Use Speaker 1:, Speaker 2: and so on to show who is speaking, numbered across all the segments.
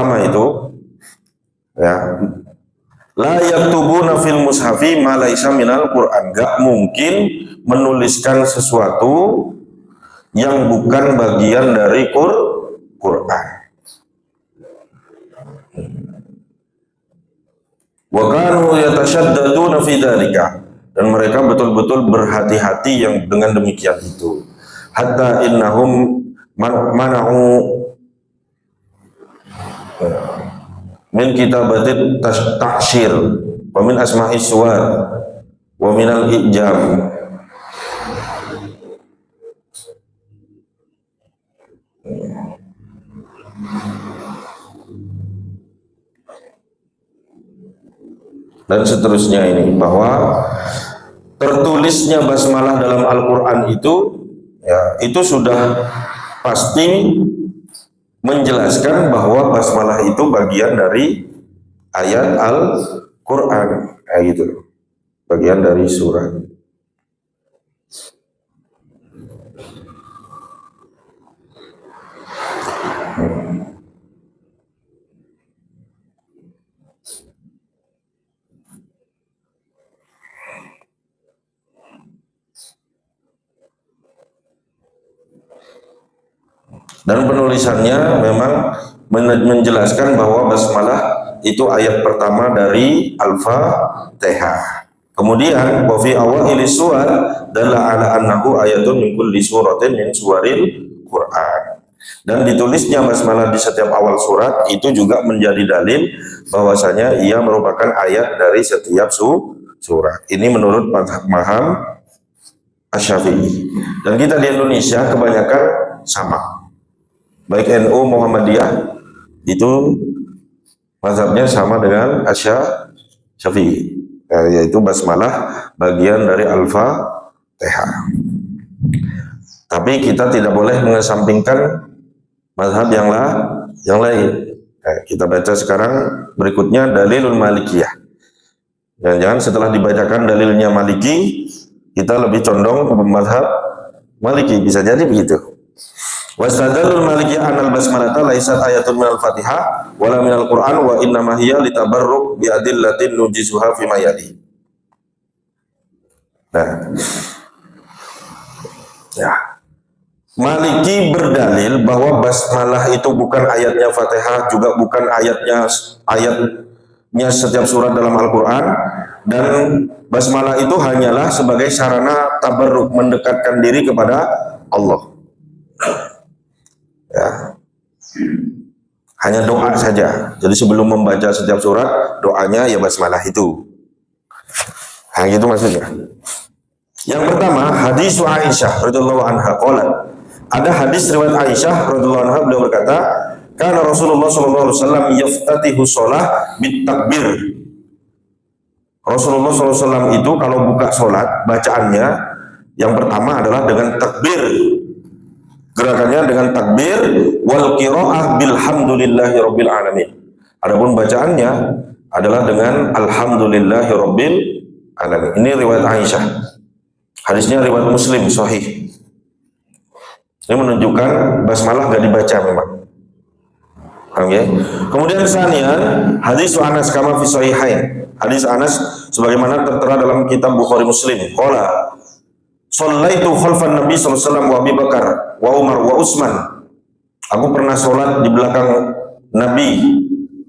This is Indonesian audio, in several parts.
Speaker 1: pertama itu ya, la yaktubuna fil mushafi ma laisa minal Qur'an. Gak mungkin menuliskan sesuatu yang bukan bagian dari Qur'an. Wa kanu yatashaddaduna fi dzalika, dan mereka betul-betul berhati-hati yang dengan demikian itu. Hatta innahum mana'u min kitabatit ta'syir wa min asma'is suwar wa min al-ijam. Dan seterusnya ini, bahwa tertulisnya basmalah dalam Al-Quran itu ya, itu sudah pasti menjelaskan bahwa basmalah itu bagian dari ayat Al-Quran, kayak gitu, bagian dari surat. Dan penulisannya memang menjelaskan bahwa basmalah itu ayat pertama dari Al-Fatihah. Kemudian wa fi awwali suwar dalla ala annahu ayatun min kulli suratin min suwaril Qur'an. Dan ditulisnya basmalah di setiap awal surat itu juga menjadi dalil bahwasanya ia merupakan ayat dari setiap surat. Ini menurut paham Asy-Syafi'i. Dan kita di Indonesia kebanyakan sama. Baik NU Muhammadiyah itu mazhabnya sama dengan Asy-Syafi'i, yaitu basmalah bagian dari Al-Fatihah. Tapi kita tidak boleh mengesampingkan mazhab yang lain. Kita baca sekarang berikutnya dalilul Malikiyah. Jangan setelah dibacakan dalilnya Maliki kita lebih condong ke mazhab Maliki, bisa jadi begitu. Wastadallul Malikiyah anal basmalata laisat ayatun minal Fatihah wala minal Qur'an wa innama hiya litabarruk bi adillatin nujizuha fi ma yali. Nah, ya. Maliki berdalil bahwa basmalah itu bukan ayatnya Fatihah, juga bukan ayatnya setiap surat dalam Al-Quran, dan basmalah itu hanyalah sebagai sarana tabarruk, mendekatkan diri kepada Allah. Ya. Hanya doa saja. Jadi sebelum membaca setiap surat, doanya ya basmalah itu. Nah, gitu maksudnya. Yang pertama, hadis Aisyah radhiyallahu anha qalat. Ada hadis riwayat Aisyah radhiyallahu anha, beliau berkata, "Kana Rasulullah sallallahu alaihi wasallam yaftatihu shalah bit takbir." Rasulullah sallallahu alaihi wasallam itu kalau buka salat, bacaannya yang pertama adalah dengan takbir. Gerakannya dengan takbir wal qiraah bilhamdulillahi rabbil alamin. Adapun bacaannya adalah dengan alhamdulillahi rabbil alamin. Ini riwayat Aisyah. Hadisnya riwayat Muslim sahih. Ini menunjukkan basmalah gak dibaca memang. Okay. Kemudian sanian hadis Anas kama fi sahihain. Hadis Anas sebagaimana tertera dalam kitab Bukhari Muslim. Qala shallaitu khalfan Nabi sallallahu alaihi wasallam wa Abi Bakar wa Umar wa Utsman. Aku pernah sholat di belakang Nabi,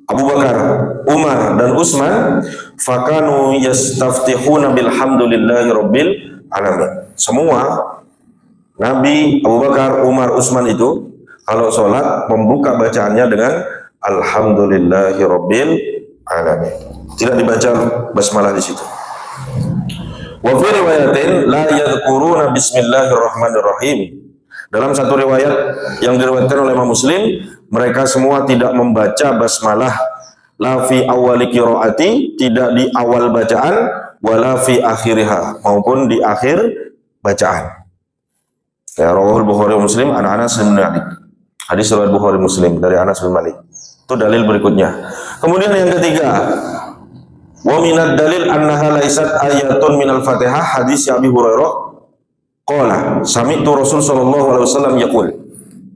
Speaker 1: Abu Bakar, Umar dan Utsman. Fakanu yastaftihuna bilhamdulillahi rabbil alamin. Semua Nabi, Abu Bakar, Umar, Utsman itu kalau sholat membuka bacaannya dengan alhamdulillahi rabbil alamin. Tidak dibaca basmalah di situ. Wa fi riwayatin la yadhkuruna bismillahirrahmanirrahim. Dalam satu riwayat yang diriwayatkan oleh Imam Muslim, mereka semua tidak membaca basmalah, la fi awwali qiraati, tidak di awal bacaan, wala fi akhiriha, maupun di akhir bacaan. Ya, rawahul Bukhari Muslim an Anas bin Malik. Hadis riwayat Bukhari Muslim dari Anas bin Malik. Itu dalil berikutnya. Kemudian yang ketiga, wa minad dalil annaha laisat ayatun minal Fatihah, hadis Abi Hurairah qala sami'tu Rasul sallallahu alaihi wasallam yaqul.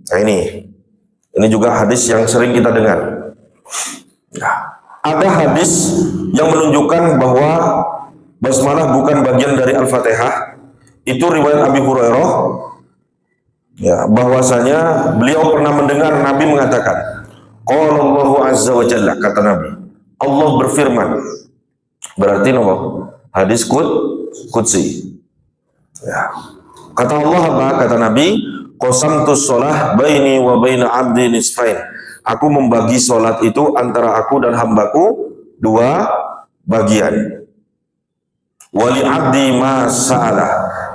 Speaker 1: Nah, ini juga hadis yang sering kita dengar. Ada hadis yang menunjukkan bahwa basmalah bukan bagian dari Al-Fatihah. Itu riwayat Abi Hurairah, ya, bahwasanya beliau pernah mendengar Nabi mengatakan, qala Allahu azza wa jalla, kata Nabi, Allah berfirman. Berarti nama hadis qudsi. Ya. Kata Allah apa? Kata Nabi, qasamtus shalah baini wa baina 'abdi nisfain. Aku membagi solat itu antara aku dan hambaku dua bagian. Wali 'abdi ma sa'ala,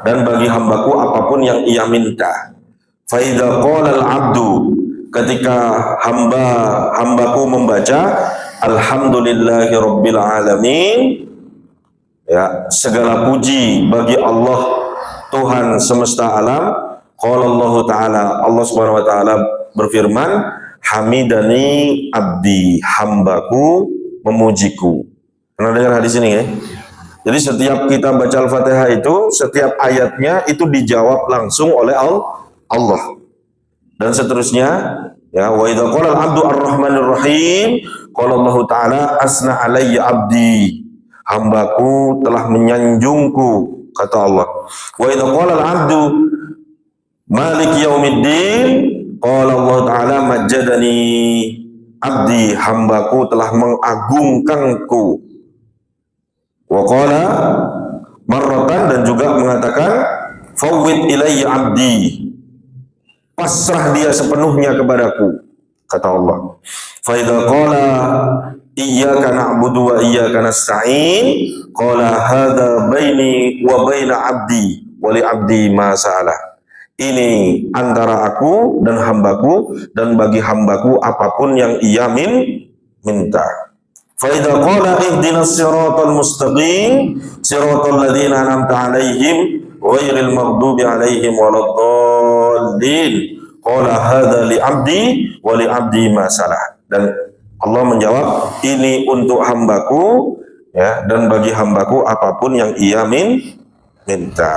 Speaker 1: dan bagi hambaku apapun yang ia minta. Fa idza qala al-'abdu, ketika hambaku membaca alhamdulillahi rabbil alamin, ya, segala puji bagi Allah Tuhan semesta alam. Qala Allah Ta'ala, Allah Subhanahu wa taala berfirman, hamidani abdi, hambaku memujiku. Pernah dengar hadis ini ya? Jadi setiap kita baca Al-Fatihah itu, setiap ayatnya itu dijawab langsung oleh Allah. Dan seterusnya, ya, wa idza qala al-'abdu ar-rahmanir rahim, qala Allah Ta'ala asna alayya abdi, hambaku telah menyanjungku, kata Allah. Wa idza qala al-'abdu maliki yaumiddin, qala Allah Ta'ala majjadani abdi, hambaku telah mengagungkanku. Wa qala marratan, dan juga mengatakan fawwid ilayya abdi, pasrah dia sepenuhnya kepadaku, kata Allah. Fa idza qala iyyaka na'budu wa iyyaka nasta'in, qala hadza baini wa baina abdi wa li abdi ma sa'ala. Ini antara aku dan hambaku, dan bagi hambaku apapun yang ia minta. Fa idza qala ihdinas siratal mustaqim siratal ladzina an'amta 'alaihim ghairil maghdubi 'alaihim waladdallin, qala hadza li 'abdi wa li 'abdi ma salah. Dan Allah menjawab, ini untuk hambaku, ya, dan bagi hambaku apapun yang ia minta.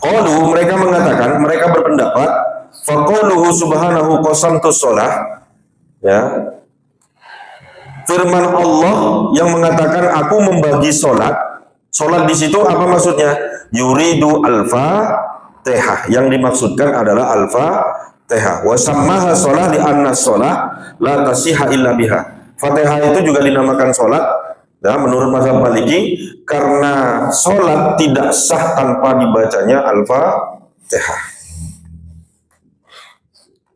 Speaker 1: Qalu, mereka mengatakan, mereka berpendapat, faqaluhu subhanahu qasamtus shalah, ya, firman Allah yang mengatakan aku membagi solat. Solat di situ apa maksudnya? Yuridu al-Fatihah, yang dimaksudkan adalah al-Fatihah. Wa sammaha shalah li anna shalah la tasihha illa biha. Fatihah itu juga dinamakan solat, ya, menurut mazhab Maliki, karena solat tidak sah tanpa dibacanya al-Fatihah.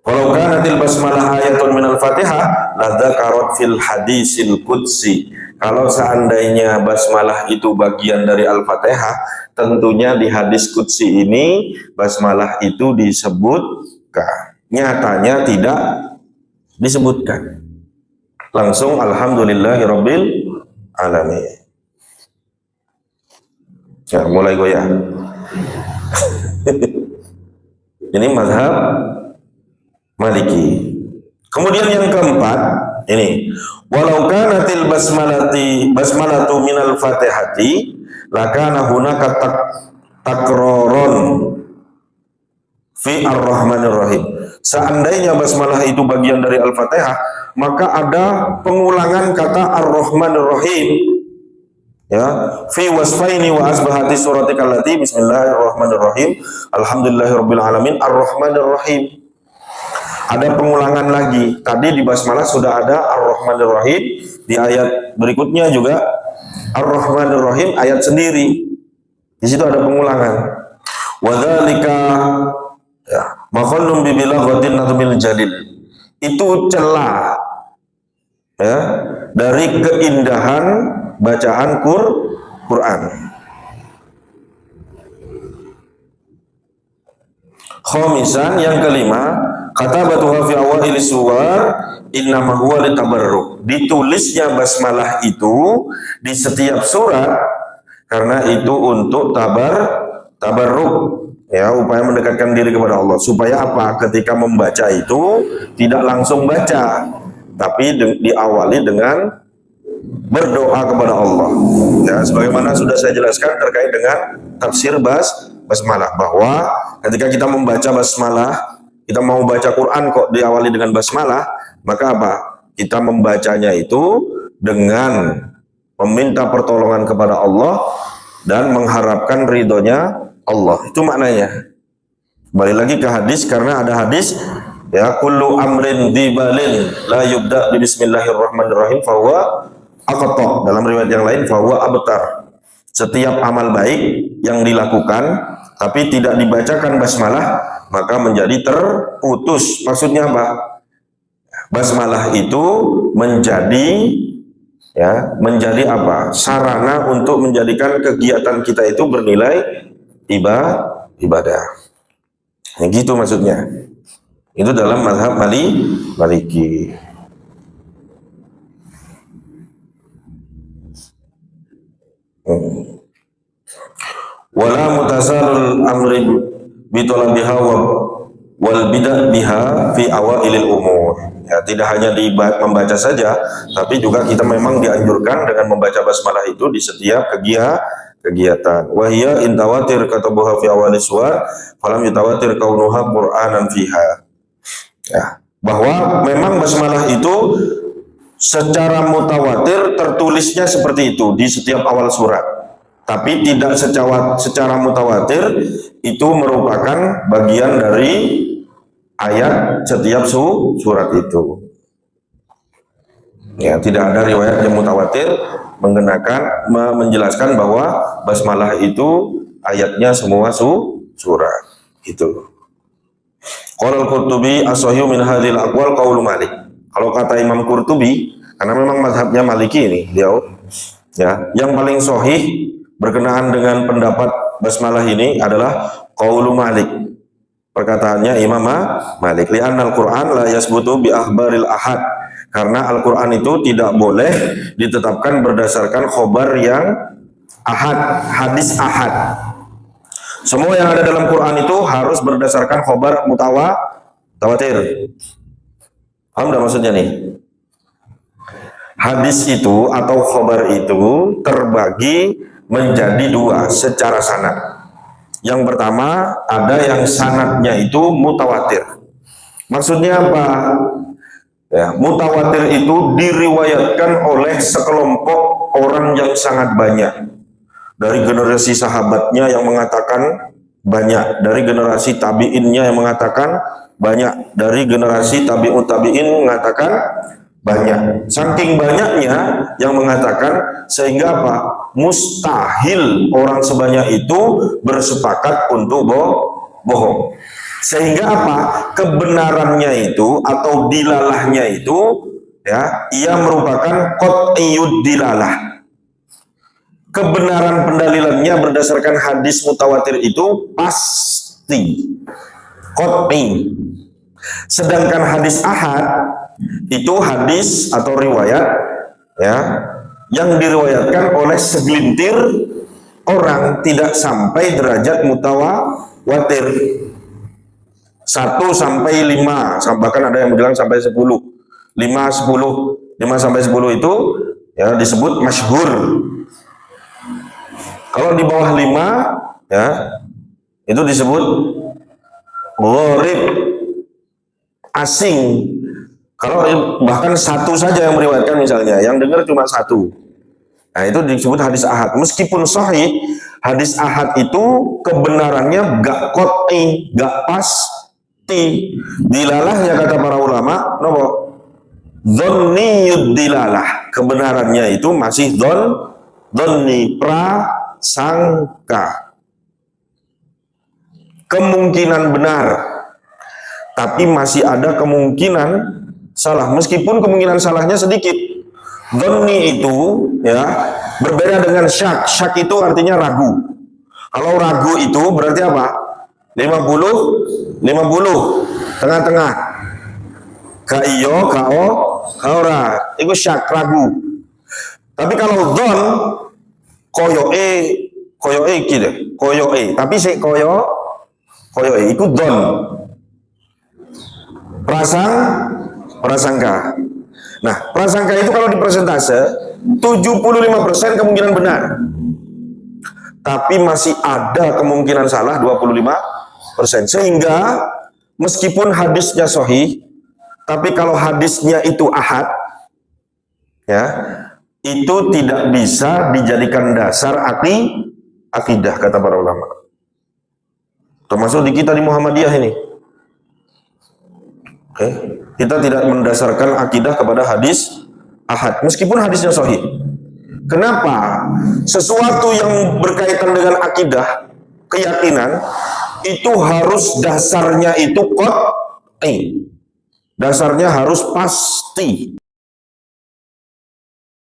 Speaker 1: Walau kanatil basmalah ayatun minal Fatihah la dzakarat fil hadisil qudsi. Kalau seandainya basmalah itu bagian dari Al-Fatihah, tentunya di hadis qudsi ini basmalah itu disebutkan. Nyatanya tidak disebutkan. Langsung alhamdulillahirabbil alamin. Ya, mulai goyah. Ini mazhab Maliki. Kemudian yang keempat, ini walau kanatil basmalatu minal fatihati lakana hunaka takroron fi ar-rahmanir rahim. Seandainya basmalah itu bagian dari Al-Fatihah, maka ada pengulangan kata ar-rahmanir rahim, ya, fi wasfaini wa asbahati suratikal lati bismillahirrahmanirrahim alhamdulillahirabbil alamin ar-rahmanir rahim. Ada pengulangan lagi. Tadi di basmalah sudah ada Ar-Rahmanir Rahim, di ayat berikutnya juga Ar-Rahmanir Rahim ayat sendiri. Di situ ada pengulangan. Wadzalika, ya, makhallum bi bilaghatin nadmil jalil. Itu celah, ya, dari keindahan bacaan Quran. Khamisan, yang kelima, kata batuha fi awaili suwar innama huwa litabarruk. Ditulisnya basmalah itu di setiap surat karena itu untuk tabarruk, ya, upaya mendekatkan diri kepada Allah. Supaya apa? Ketika membaca itu tidak langsung baca, tapi diawali dengan berdoa kepada Allah. Ya, sebagaimana sudah saya jelaskan terkait dengan tafsir basmalah, bahwa ketika kita membaca basmalah, kita mau baca Quran kok diawali dengan basmalah, maka apa? kita membacanya itu dengan meminta pertolongan kepada Allah dan mengharapkan ridhonya Allah. Itu maknanya. Balik lagi ke hadis, karena ada hadis ya, kullu amrin dibalin la yubda bi bismillahirrahmanirrahim fahuwa aqta. Dalam riwayat yang lain fahuwa abtar. Setiap amal baik yang dilakukan tapi tidak dibacakan basmalah maka menjadi terputus. Maksudnya apa? Basmalah itu menjadi apa? Sarana untuk menjadikan kegiatan kita itu bernilai ibadah. Ya, gitu maksudnya. Itu dalam mazhab Maliki. Wala mutasalul amri bitolabiha wal bidah biha fi awailil umur. Ya, tidak hanya membaca saja, tapi juga kita memang dianjurkan dengan membaca basmalah itu di setiap kegiatan. Wahia intawatir katabuha fi awalis suwar falam yutawatir kaunuha qur'anan fiha. Ya, bahwa memang basmalah itu secara mutawatir tertulisnya seperti itu di setiap awal surat, tapi tidak secara mutawatir itu merupakan bagian dari ayat setiap surat itu. Ya, tidak ada riwayat yang mutawatir menjelaskan bahwa basmalah itu ayatnya semua surat itu. Qala al-Qurtubi as-sahih min hadhil aqwal qaulu Malik. Kalau kata Imam Qurtubi, karena memang mazhabnya Maliki ini, beliau ya, yang paling sahih berkenaan dengan pendapat basmalah ini adalah qaulu Malik. Perkataannya Imam Malik, li'anna al-Qur'an la yasbutu bi akhbaril ahad. Karena Al-Qur'an itu tidak boleh ditetapkan berdasarkan khobar yang ahad, hadis ahad. Semua yang ada dalam Quran itu harus berdasarkan khobar mutawatir. Paham enggak maksudnya nih? Hadis itu atau khobar itu terbagi menjadi dua secara sanad. Yang pertama, ada yang sanadnya itu mutawatir. Maksudnya apa? Ya, mutawatir itu diriwayatkan oleh sekelompok orang yang sangat banyak. Dari generasi sahabatnya yang mengatakan banyak, dari generasi tabi'innya yang mengatakan banyak, dari generasi tabi'un tabi'in mengatakan banyak. Saking banyaknya yang mengatakan, sehingga apa? Mustahil orang sebanyak itu bersepakat untuk bohong. Sehingga apa? Kebenarannya itu atau dilalahnya itu ya, ia merupakan qat'iyud dilalah. Kebenaran pendalilannya berdasarkan hadis mutawatir itu pasti qat'i. Sedangkan hadis ahad itu hadis atau riwayat ya, yang diriwayatkan oleh segelintir orang, tidak sampai derajat mutawatir. 1 sampai 5, bahkan ada yang bilang sampai 10. 5 sampai 10 itu ya disebut masyhur. Kalau di bawah 5 ya itu disebut gharib, asing. Kalau bahkan 1 saja yang meriwayatkan misalnya, yang dengar cuma 1. Nah, itu disebut hadis ahad. Meskipun sahih, hadis ahad itu kebenarannya gak qat'i, gak pasti. Dilalahnya kata para ulama, nopo? Dhonniyud dilalah. Kebenarannya itu masih dhonni, prasangka. Kemungkinan benar, tapi masih ada kemungkinan salah, meskipun kemungkinan salahnya sedikit. Dhonni itu ya berbeda dengan syak. Syak itu artinya ragu. Kalau ragu itu berarti apa? 50 tengah-tengah. Ka iyo, ka ora. Itu syak, ragu. Tapi kalau dhon koyoe gitu. Koyoe, tapi si koyoe itu dhon. Prasangka. Nah, prasangka itu kalau di persentase 75% kemungkinan benar. Tapi masih ada kemungkinan salah 25%. Sehingga meskipun hadisnya sahih, tapi kalau hadisnya itu ahad, ya, itu tidak bisa dijadikan dasar akidah kata para ulama. Termasuk di kita di Muhammadiyah ini. Oke, kita tidak mendasarkan akidah kepada hadis ahad, meskipun hadisnya sahih. Kenapa? Sesuatu yang berkaitan dengan akidah, keyakinan, itu harus dasarnya itu qat'i. Dasarnya harus pasti.